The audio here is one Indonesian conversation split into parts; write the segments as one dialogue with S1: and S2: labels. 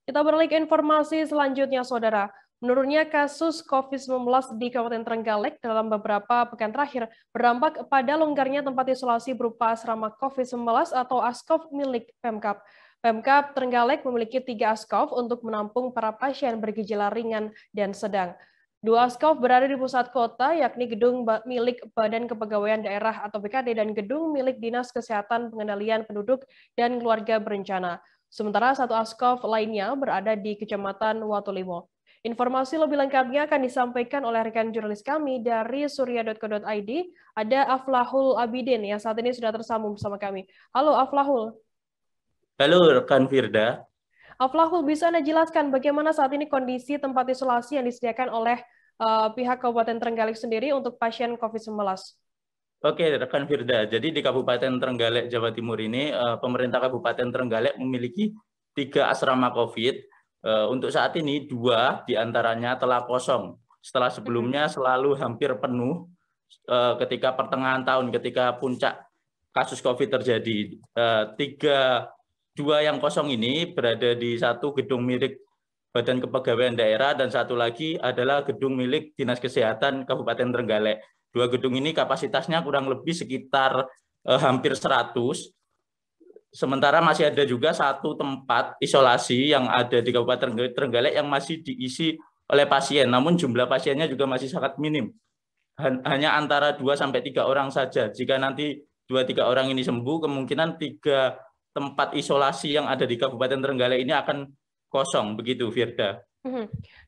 S1: Kita beralih ke informasi selanjutnya, Saudara. Menurunnya kasus COVID-19 di Kabupaten Trenggalek dalam beberapa pekan terakhir berdampak pada longgarnya tempat isolasi berupa asrama COVID-19 atau ASKOF milik Pemkab. Pemkab Trenggalek memiliki 3 ASKOF untuk menampung para pasien bergejala ringan dan sedang. 2 ASKOF berada di pusat kota, yakni gedung milik Badan Kepegawaian Daerah atau BKD dan gedung milik Dinas Kesehatan Pengendalian Penduduk dan Keluarga Berencana. Sementara 1 ASKOF lainnya berada di Kecamatan Watulimo. Informasi lebih lengkapnya akan disampaikan oleh rekan jurnalis kami dari surya.co.id. Ada Aflahul Abidin yang saat ini sudah tersambung bersama kami. Halo Aflahul.
S2: Halo rekan Firda.
S1: Aflahul, bisa Anda jelaskan bagaimana saat ini kondisi tempat isolasi yang disediakan oleh pihak Kabupaten Trenggalek sendiri untuk pasien COVID-19?
S2: Oke, rekan Firda. Jadi di Kabupaten Trenggalek, Jawa Timur ini, pemerintah Kabupaten Trenggalek memiliki 3 asrama COVID. Untuk saat ini 2 diantaranya telah kosong. Setelah sebelumnya selalu hampir penuh ketika pertengahan tahun, ketika puncak kasus COVID terjadi. 2 yang kosong ini berada di satu gedung milik Badan Kepegawaian Daerah dan satu lagi adalah gedung milik Dinas Kesehatan Kabupaten Trenggalek. 2 gedung ini kapasitasnya kurang lebih sekitar hampir 100. Sementara masih ada juga 1 tempat isolasi yang ada di Kabupaten Trenggalek yang masih diisi oleh pasien, namun jumlah pasiennya juga masih sangat minim. Hanya antara 2-3 orang saja. Jika nanti 2-3 orang ini sembuh, kemungkinan 3 tempat isolasi yang ada di Kabupaten Trenggalek ini akan kosong, begitu Firda.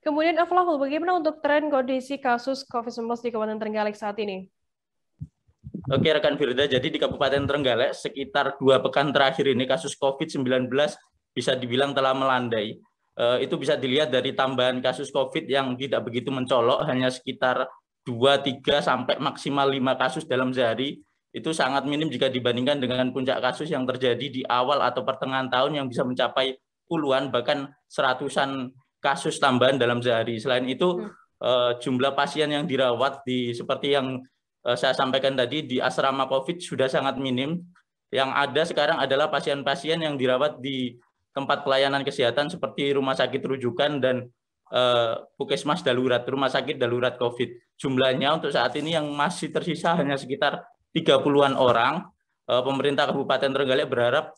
S1: Kemudian Aflahul, bagaimana untuk tren kondisi kasus COVID-19 di Kabupaten Trenggalek saat ini?
S2: Oke rekan Firda, jadi di Kabupaten Trenggalek sekitar 2 pekan terakhir ini kasus COVID-19 bisa dibilang telah melandai. Itu bisa dilihat dari tambahan kasus COVID yang tidak begitu mencolok, hanya sekitar 2-3 sampai maksimal 5 kasus dalam sehari. Itu sangat minim jika dibandingkan dengan puncak kasus yang terjadi di awal atau pertengahan tahun yang bisa mencapai puluhan bahkan seratusan kasus tambahan dalam sehari. Selain itu jumlah pasien yang dirawat seperti yang saya sampaikan tadi di asrama COVID sudah sangat minim. Yang ada sekarang adalah pasien-pasien yang dirawat di tempat pelayanan kesehatan seperti rumah sakit rujukan dan puskesmas darurat, rumah sakit darurat COVID. Jumlahnya untuk saat ini yang masih tersisa hanya sekitar 30-an orang. Pemerintah Kabupaten Trenggalek berharap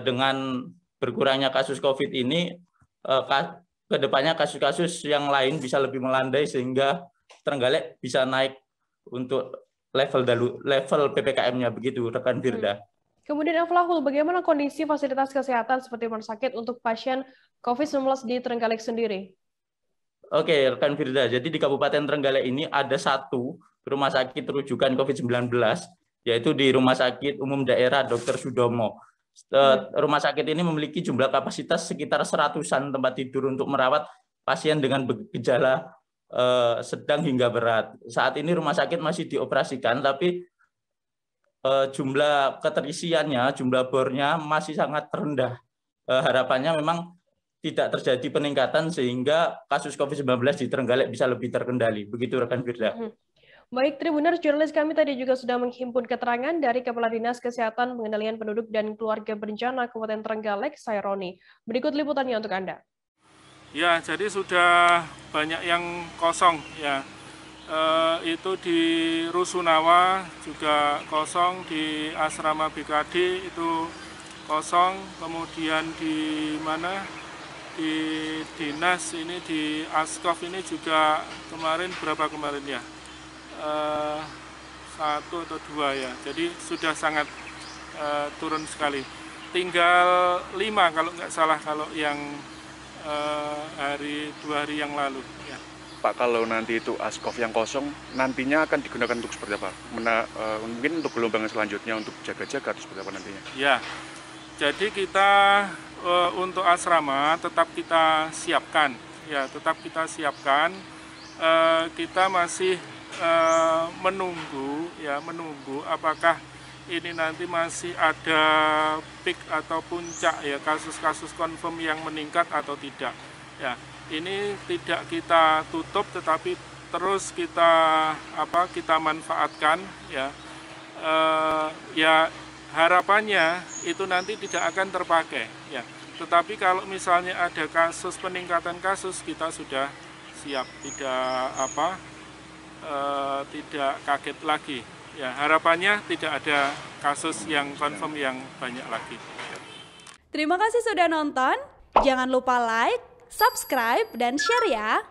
S2: dengan berkurangnya kasus COVID ini, ke depannya kasus-kasus yang lain bisa lebih melandai sehingga Trenggalek bisa naik untuk level PPKM-nya, begitu rekan Firda.
S1: Kemudian Aflahul, bagaimana kondisi fasilitas kesehatan seperti rumah sakit untuk pasien COVID-19 di Trenggalek sendiri?
S2: Oke, rekan Firda. Jadi di Kabupaten Trenggalek ini ada 1 rumah sakit rujukan COVID-19, yaitu di Rumah Sakit Umum Daerah Dr. Sudomo. Rumah sakit ini memiliki jumlah kapasitas sekitar 100-an tempat tidur untuk merawat pasien dengan gejala sedang hingga berat. Saat ini rumah sakit masih dioperasikan, tapi jumlah keterisiannya, jumlah bornya masih sangat rendah. Harapannya memang tidak terjadi peningkatan sehingga kasus COVID-19 di Trenggalek bisa lebih terkendali. Begitu rekan Firda.
S1: Baik, Tribuners, jurnalis kami tadi juga sudah menghimpun keterangan dari Kepala Dinas Kesehatan Pengendalian Penduduk dan Keluarga Berencana Kabupaten Trenggalek, Saironi. Berikut liputannya untuk Anda.
S3: Ya, jadi sudah banyak yang kosong ya. Itu di Rusunawa juga kosong, di asrama BKD itu kosong, kemudian di mana di dinas ini di ASKOF ini juga berapa kemarin ya, 1 atau 2 ya. Jadi sudah sangat turun sekali. Tinggal 5 kalau nggak salah kalau yang 2 hari yang lalu ya.
S4: Pak, kalau nanti itu ASKOF yang kosong nantinya akan digunakan untuk seperti apa? Mungkin untuk gelombang selanjutnya untuk jaga-jaga atau seperti apa nantinya?
S3: Ya, jadi kita untuk asrama tetap kita siapkan ya, kita masih menunggu apakah ini nanti masih ada peak atau puncak ya kasus-kasus confirm yang meningkat atau tidak ya. Ini tidak kita tutup tetapi terus kita manfaatkan ya. Ya harapannya itu nanti tidak akan terpakai ya. Tetapi kalau misalnya ada kasus peningkatan kasus, kita sudah siap, tidak kaget lagi. Ya, harapannya tidak ada kasus yang confirm yang banyak lagi.
S5: Terima kasih sudah nonton. Jangan lupa like, subscribe, dan share ya.